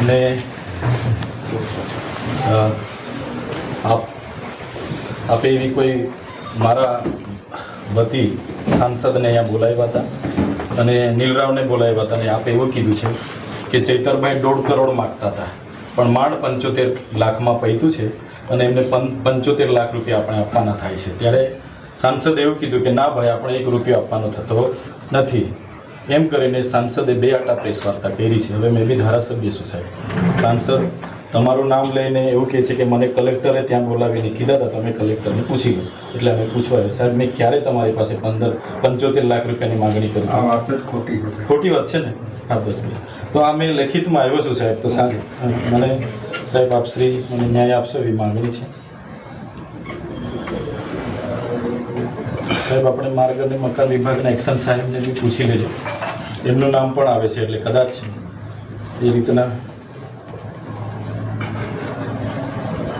અને આપે એવી કોઈ મારા વતી સાંસદને અહીંયા બોલાવ્યા હતા અને નીલરાવને બોલાવ્યા હતા અને આપે એવું કીધું છે કે ચૈતરભાઈ 1.5 કરોડ માગતા હતા પણ માંડ 75 લાખમાં પૈતું છે અને એમને 75 લાખ રૂપિયા આપણે આપવાના થાય છે. ત્યારે સાંસદે એવું કીધું કે ના ભાઈ, આપણે 1 રૂપિયો આપવાનો થતો નથી. એમ કરીને સાંસદે 2 આટા પ્રેસ વાર્તા કરી છે. હવે મેં બી ધારાસભ્ય છું સાહેબ. સાંસદ તમારું નામ લઈને એવું કહે છે કે મને કલેક્ટરે ત્યાં બોલાવીને કીધા હતા, તમે કલેક્ટરને પૂછી લો. એટલે અમે પૂછવા સાહેબ, મેં ક્યારે તમારી પાસે 75 લાખ રૂપિયાની માગણી કરી? આ વાત જ ખોટી વાત છે ને. હા બસ. તો આ મેં લેખિતમાં આવ્યો છું સાહેબ. તો સાહેબ મને સાહેબ આપશ્રી મને ન્યાય આપશો એવી માગણી છે સાહેબ. આપણે માર્ગ અને મકાન વિભાગના એક્શન સાહેબને બી પૂછી લેજો, એમનું નામ પણ આવે છે એટલે કદાચ એ રીતના.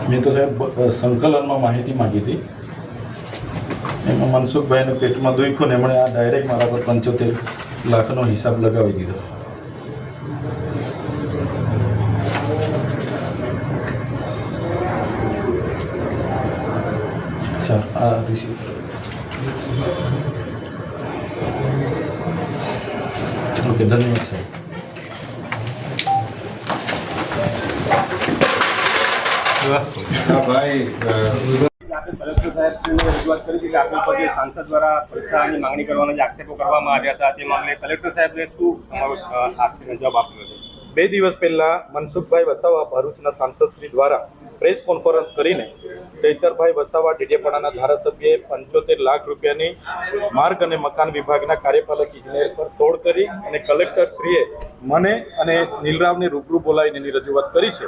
મેં તો સાહેબ સંકલનમાં માહિતી માગી હતી, એમાં મનસુખભાઈને પેટમાં દુખ્યું ને એમણે આ ડાયરેક્ટ મારા પર 75 લાખનો હિસાબ લગાવી દીધો. સર આ રિસીવ ઓકે, ધન્યવાદ સાહેબ. ભાઈ કલેક્ટર સાહેબને રજૂઆત કરી હતી કે આપણી પર જે સાંસદ દ્વારા પૈસાની માંગણી કરવાના જે આક્ષેપો કરવામાં આવ્યા હતા તે મામલે કલેક્ટર સાહેબને શું જવાબ આપ્યો હતો? 2 દિવસ પહેલાં મનસુખભાઈ વસાવા ભરૂચના સાંસદશ્રી દ્વારા પ્રેસ કોન્ફરન્સ કરીને ચૈતરભાઈ વસાવા ડેડિયાપાડાના ધારાસભ્યએ 75 લાખ રૂપિયાની માર્ગ અને મકાન વિભાગના કાર્યપાલક ઇજનેર પર તોડ કરી અને કલેક્ટરશ્રીએ મને અને નીલરાવને રૂબરૂ બોલાવીને એની રજૂઆત કરી છે.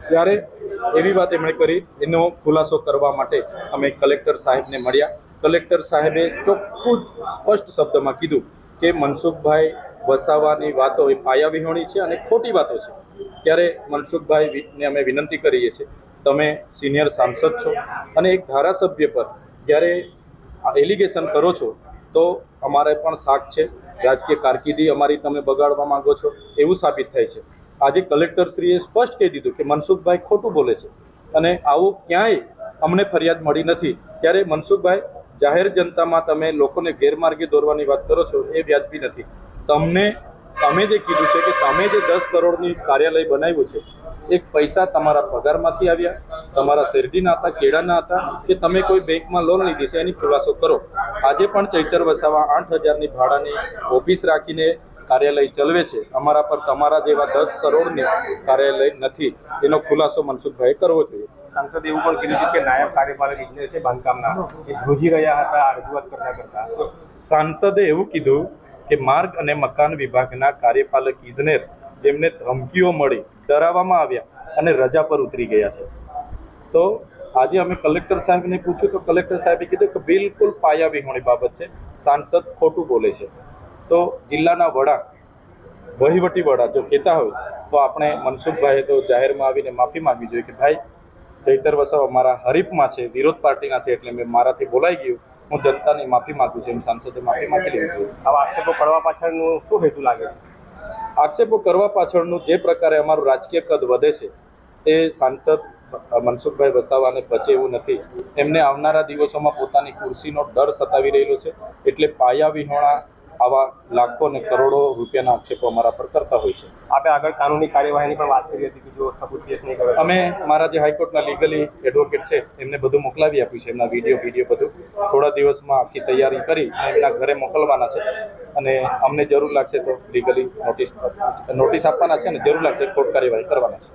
ત્યારે એવી વાત એમણે કરી, એનો ખુલાસો કરવા માટે અમે કલેક્ટર સાહેબને મળ્યા. કલેક્ટર સાહેબે ચોખ્ખું સ્પષ્ટ શબ્દમાં કીધું કે મનસુખભાઈ વસાવાની વાતો એ પાયાવિહોણી છે અને ખોટી વાતો છે. ત્યારે મનસુખભાઈને અમે વિનંતી કરીએ છીએ, તમે સિનિયર સાંસદ છો અને એક ધારાસભ્ય પર જ્યારે એલિગેશન કરો છો તો અમારે પણ શાક છે, રાજકીય કારકિર્દી અમારી તમે બગાડવા માંગો છો એવું સાબિત થાય છે. આજે કલેક્ટરશ્રીએ સ્પષ્ટ કહી દીધું કે મનસુખભાઈ ખોટું બોલે છે અને આવું ક્યાંય અમને ફરિયાદ મળી નથી. ત્યારે મનસુખભાઈ, જાહેર જનતામાં તમે લોકોને ગેરમાર્ગે દોરવાની વાત કરો છો એ વ્યાજબી નથી. તમે જે કીધું છે કે તમે જે 10 કરોડની કાર્યાલય બનાવ્યું છે, એક પૈસા તમારા પગારમાંથી આવ્યા, તમારા શેરડીના હતા, કેળાના હતા, કે તમે કોઈ બેંકમાં લોન લીધી છે એની ખુલાસો કરો. આજે પણ ચૈતર વસાવા 8000ની ભાડાની ઓફિસ રાખીને કાર્યાલય ચલાવે છે. અમારા પર તમારા જેવા 10 કરોડની કાર્યાલય નથી. એનો ખુલાસો મનસુખભાઈએ કરવો જોઈએ. સાંસદે એવું પણ કીધું છે કે નાયબ કાર્યપાલક ઇજનેર છે બાંધકામના, એ ધ્રુજી રહ્યા હતા આ રજૂઆત કરતા. સાંસદે એવું કીધું કે માર્ગ અને મકાન વિભાગના કાર્યપાલક ઇજનેર જેમને ધમકીઓ મળી, ડરાવવામાં આવ્યા અને રજા પર ઉતરી ગયા છે. તો આજે અમે કલેક્ટર સાહેબને પૂછ્યું તો કલેક્ટર સાહેબે કીધું કે બિલકુલ પાયાવિહોણી બાબત છે, સાંસદ ખોટું બોલે છે. તો જિલ્લાના વડા, વહીવટી વડા જો કહેતા હોય તો આપણે મનસુખભાઈએ તો જાહેરમાં આવીને માફી માંગવી જોઈએ કે ભાઈ, ચૈતર વસાવા મારા હરીફમાં છે, વિરોધ પાર્ટીના છે, એટલે મેં મારાથી બોલાઈ ગયું, હું જનતાની માફી માંગુ છું. એમ સાંસદે માફી માંગી લેવી જોઈએ. આવા આક્ષેપો કરવા પાછળનું શું હેતુ લાગે છે? આક્ષેપો કરવા પાછળનું જે પ્રકારે અમારું રાજકીય કદ વધે છે એ સાંસદ મનસુખભાઈ વસાવાને પચે એવું નથી. એમને આવનારા દિવસોમાં પોતાની ખુરશીનો ડર સતાવી રહેલો છે, એટલે પાયાવિહોણા આવા લાખો અને કરોડો રૂપિયાના આક્ષેપો અમારા પર કરતા હોય છે. આપણે આગળ કાનૂની કાર્યવાહીની પણ વાત કરી હતી કે જો સબૂત કેસ નહીં કરે. અમે મારા જે હાઈકોર્ટના લીગલી એડવોકેટ છે એમને બધું મોકલાવી આપ્યું છે, એમના વિડીયો બધું થોડા દિવસમાં આખી તૈયારી કરી એમના ઘરે મોકલવાના છે. અને અમને જરૂર લાગશે તો લીગલી નોટિસ આપવાના છે અને જરૂર લાગશે કોર્ટ કાર્યવાહી કરવાના છે.